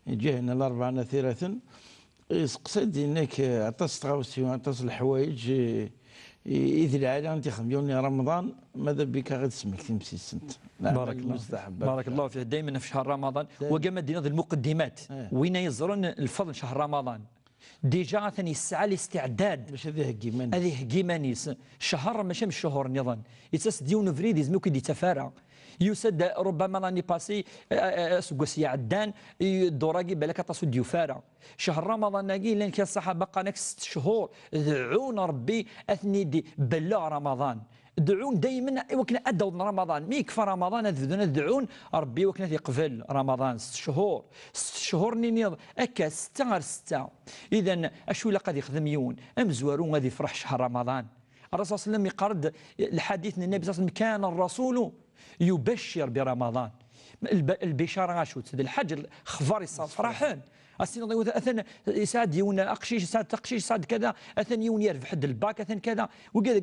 يجي هنا الأربعة نثيرة يسقسد انك عطاس تغاوسي وعطاس الحوايج إذا العالم تخميوني رمضان ماذا بك غير تسمك تمسي السنت. بارك الله بارك الله فيك. دائما في شهر رمضان وكما دينا المقدمات وين يزرون الفضل شهر رمضان ديجا ثاني الساعه الاستعداد باش هذه هكيمانيس هذه هكيمانيس شهر ماشي من الشهور نظام يتاس ديون فريد يزمو كي يتفارى يسد ربما راني باسي سكوسي عدان الدوراكي بالك تصو ديوفارا شهر رمضان ناقي لان كان الصحابه قانك 6 شهور دعون ربي اثني دي بلا رمضان دعون دائما وكنا ادوا رمضان مي يكفى رمضان دعون ربي وكنا يقبل رمضان 6 شهور 6 شهور نيض اكا 6 غير 6 اذا اشو لا قد يخدم يون ام زوارون غادي يفرح شهر رمضان الرسول صلى الله عليه وسلم يقرد الحديث النبي صلى الله عليه وسلم كان الرسول يبشر برمضان البشاره غاشو تسد الحج خبار الصاد فرحان السين اثن يساعد يون اقشيش يساعد تقشيش يساعد كذا اثن يون يرفع حد الباك اثن كذا وكذا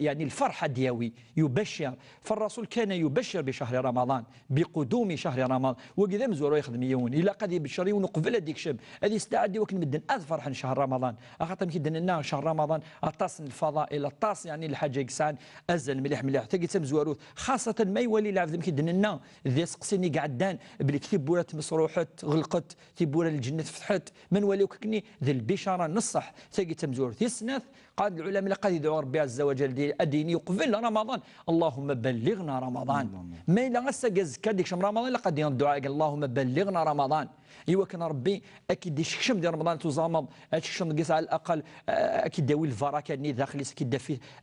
يعني الفرحه دياوي يبشر فالرسول كان يبشر بشهر رمضان بقدوم شهر رمضان وكذا مزورو يخدم يون الا قد يبشر يون قبل هذيك شب هذه استعد وكن مدن فرحان شهر رمضان اخاطر كيدن لنا شهر رمضان اطاس الفضائل اطاس يعني الحاجه يكسان ازل مليح مليح حتى مزوروث خاصه ما يولي لا كيدن لنا ذي سقسيني قعدان بلي كتب ولات مسروحت غلقت تيبولا الجنة فتحت من وليوك كني ذي البشارة نصح تاقي تمزور ثيسناث قال العلماء لقد يدعو ربي عز وجل أديني يقبل رمضان اللهم بلغنا رمضان ما إلا غسا كاديك شم رمضان لقد الدعاء اللهم بلغنا رمضان ايوا كان ربي اكيد يشكشم ديال رمضان تزامض تشكشم قيس على الاقل اكيد داوي الفركه ني داخل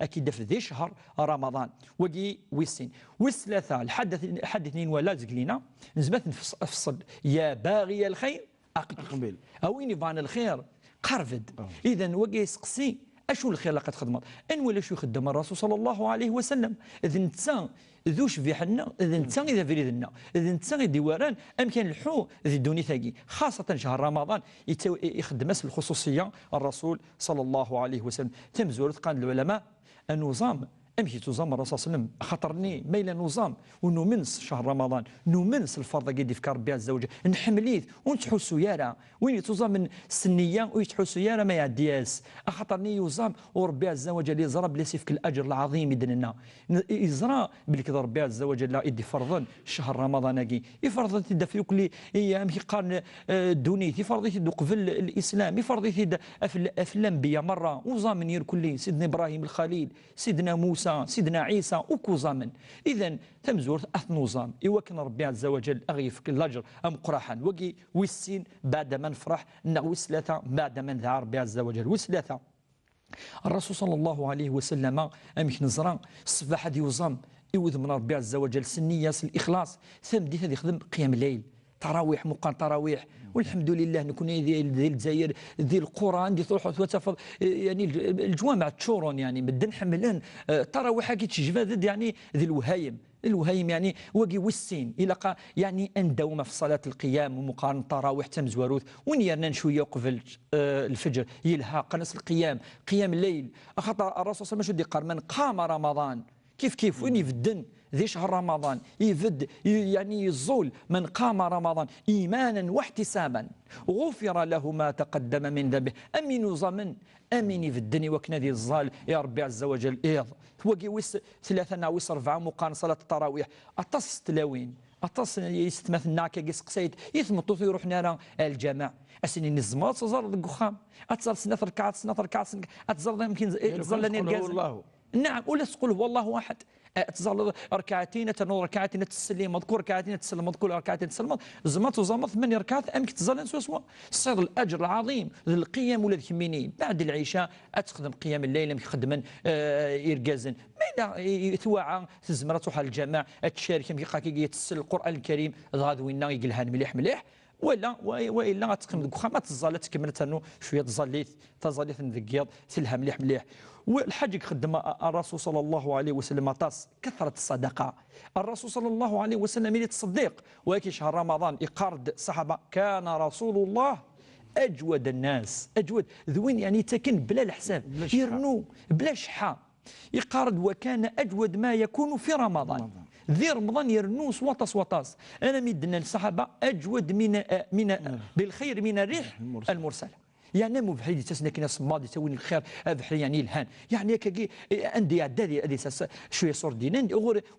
اكيد داف ذي شهر رمضان وكي ويسين والثلاثه الحد اثنين ولا زقلينا نزبات نفصل يا باغي الخير اقبل اوين فان الخير قرفد اذا وكي سقسي اشو الخير اللي قد خدمت ان ولا شو يخدم الرسول صلى الله عليه وسلم اذا انت ذوش في حنا اذا انت اذا فريدنا اذا انت ديواران امكن الحو ذي دوني ثاقي خاصه شهر رمضان يخدم الخصوصيه الرسول صلى الله عليه وسلم تمزور قال العلماء النظام امشي تزام الرسول صلى الله عليه وسلم خاطرني ميلا نظام ونمنس شهر رمضان نمنس الفرض قد يفكر ربي عز وجل نحمليث ونتحسوا يارا وين تزام من السنيه ويتحسوا يارا ما يعدياس خاطرني يزام وربي عز وجل يزرى بلا سيفك الاجر العظيم يدنا يزرى بالك ربي عز وجل يدي فرضا شهر رمضان يفرض تدفي كل ايام قارن دوني يفرض يدو قبل الاسلام يفرض يد الانبياء مره وزامن يركل سيدنا ابراهيم الخليل سيدنا موسى سيدنا عيسى وكوزامن اذا تمزور اثنوزام يوكن ربي عز وجل اغيفك الاجر ام قراحا وكي ويسين بعد ما نفرح وسلاثه بعد ما ندعى ربي عز وجل وسلاثه الرسول صلى الله عليه وسلم امك نزران الصباح دي يوزام يوذ من ربي عز وجل سنياس الاخلاص ثم دي هذه يخدم قيام الليل تراويح مقام تراويح والحمد لله نكون ذي الجزائر ذي القران دي تروح وتفض يعني الجوامع تشورون يعني مدن حملان تراويح كي تجفاد يعني ذي الوهايم يعني وقي والسين الى يعني اندوم في صلاه القيام ومقارنه التراويح تمزوروث وين يرنا شويه قبل الفجر يلها قنص القيام قيام الليل خاطر الرسول صلى الله عليه وسلم قال من قام رمضان كيف وين يفدن ذي شهر رمضان يفد يعني يزول من قام رمضان ايمانا واحتسابا غفر له ما تقدم من ذنبه امين وزمن امين يفدني وكنا ذي الظال يا ربي عز وجل ايض توقي ويس 3 ويس 4 مقارنه صلاه التراويح اتص تلاوين اتص يستمثلنا كي سقسيت يثمطو يروح نارا الجامع اسني نزمات تزر القخام اتصل سنه ركعات اتزر يمكن تزلني الجاز نعم ولا تقول هو الله احد تظل ركعتين تنو ركعتين تسلم مذكور ركعتين تسلم مذكور ركعتين تسلم زمت وزمت 8 ركعات امك تظل سوا صيد الاجر العظيم القيام ولا كميني بعد العشاء اتخدم قيام الليل امك خدما يرقازن ما يتوعى تزمر تروح الجامع تشارك امك كي تسل القران الكريم غادوينا يقلها مليح والا تقيم الكخا ما تزال تكمل تنو شويه تزاليت نذكيض تلها مليح والحاج خدم الرسول صلى الله عليه وسلم طاس كثره الصدقه الرسول صلى الله عليه وسلم يتصدق ولكن شهر رمضان يقارد الصحابه كان رسول الله اجود الناس ذوين يعني تكن بلا الحساب يرنو بلا شحه يقارد وكان اجود ما يكون في رمضان ذي رمضان يرنوس وطاس وطاس. انا مدنا الصحابه اجود من بالخير من الريح المرسله. يعني مو بحال تسنا كنا صماد يسوي الخير بحال يعني الهان يعني كي عندي عدادي هذه شويه صور دينان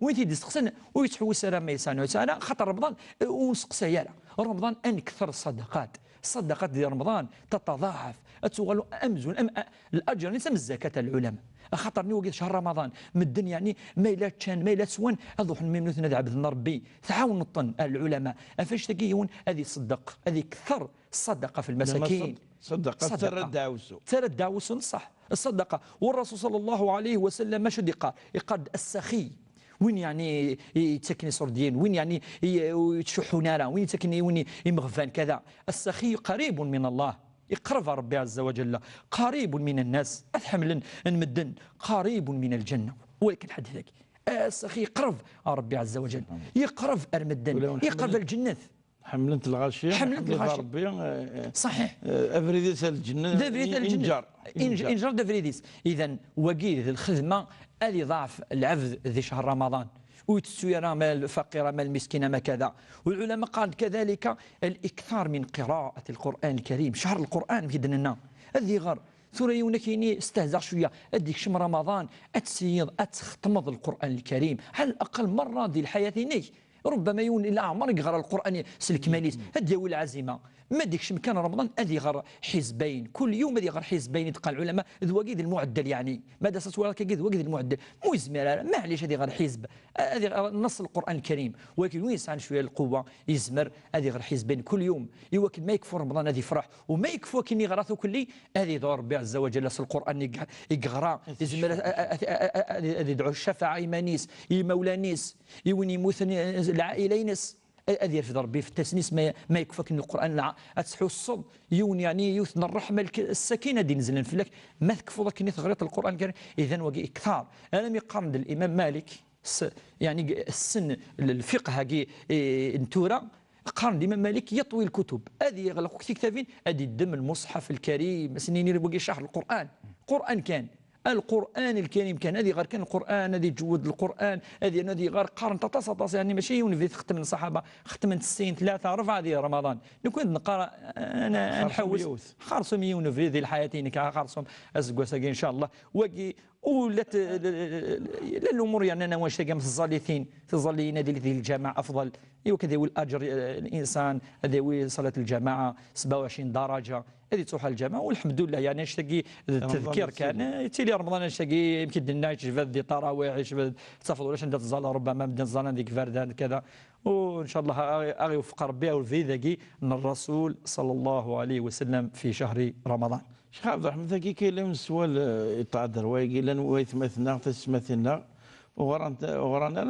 وين تيدي سقسن ويتحوس راه ما يسانو انا خاطر رمضان ونسقسا يالا رمضان انكثر الصدقات ديال رمضان تتضاعف اتوغلو امزون الاجر نسمى الزكاه العلماء خاطر نوقف شهر رمضان مدن يعني ما الا كان ما الا سوان اضح من مثنى عبد ربي تعاون الطن العلماء فاش تلقيون هذه صدق هذه كثر الصدقه في المساكين صدقه ترى الدعوس صح الصدقه. والرسول صلى الله عليه وسلم مش يقاد السخي وين يعني يتسكني صردين وين يعني يتشحوا نارا وين يتسكني وين يمغفان كذا. السخي قريب من الله يقرب ربي عز وجل قريب من الناس أتحمل نمدن قريب من الجنة. ولكن حد ذاك السخي يقرب ربي عز وجل يقرب المدن يقرب الجنة. حملت الغاشية ربي صحيح افريديس الجنة انجار دافريديس. اذا وكيل الخدمة هذه ضعف العبد ذي شهر رمضان ويتسويرا ما الفقيرة ما المسكينة ما كذا. والعلماء قال كذلك الإكثار من قراءة القرآن الكريم. شهر القرآن في دننا هذه غير ثورة يونكيني استهزأ شوية أديك شم رمضان أتسيض أتختمض القرآن الكريم على الأقل مرة دي الحياة نيك ربما يون إلى عمر يقرأ القرآن سلك ماليس هدي هو العزيمة ما ديكش مكان رمضان هذه غير حزبين كل يوم هذه غير حزبين يتقال العلماء ذواقيد المعدل يعني ماذا ستوالك كيد وقيد المعدل مو يزمر معليش هذه غير حزب هذه نص القرآن الكريم. ولكن وين يسعى شويه القوة يزمر هذه غير حزبين كل يوم يوكل ما يكفو رمضان هذه فرح وما يكفو كني غراثو كلي هذه دور ربي عز وجل القرآن يقرا يزمر هذه يدعو الشفاعة إيمانيس يمولانيس يوني موثني العائلينس أذير في ربي في التسنيس ما يكفك من القرآن أتسحو الصد يون يعني يوثن الرحمة السكينة دي نزلن في لك ما تكفو ذاك اللي تغريط القرآن الكريم. إذن وقي إكثار أنا ميقارن الإمام مالك يعني السن الفقه هاكي انتورا قارن الإمام مالك يطوي الكتب هذه يغلقوا كتابين هذه الدم المصحف الكريم سنين وقي شهر القرآن كان القرآن الكريم كان هذه غير كان القرآن هذه جود القرآن هذه غير قارن تتصاطس يعني ماشي ونفيت ختم من الصحابة ختم من 90 3 4 ديال رمضان نكون نقرا انا نحوس خارصهم يونفي ذي الحياتين خارصهم اسكوساكي ان شاء الله وكي ولات الامور يعني انا واش في الظالثين في الظالين هذه الجماعه افضل وكذا الاجر الانسان هذه صلاه الجماعه 27 درجه هذه تروح الجماعه والحمد لله يعني اشتكي التذكير كان تيلي رمضان اشتكي يمكن لنا يشفد دي تراويح يشفد تفضل واش ندير الزال ربما بدنا الزال ديك فردان كذا وان شاء الله اغي يوفق ربي والفي ذاكي ان الرسول صلى الله عليه وسلم في شهر رمضان. شيخ عبد الرحمن ذاكي كاين لهم سؤال يتعذر ويقول لنا ويتمثلنا تسمثلنا وغرانا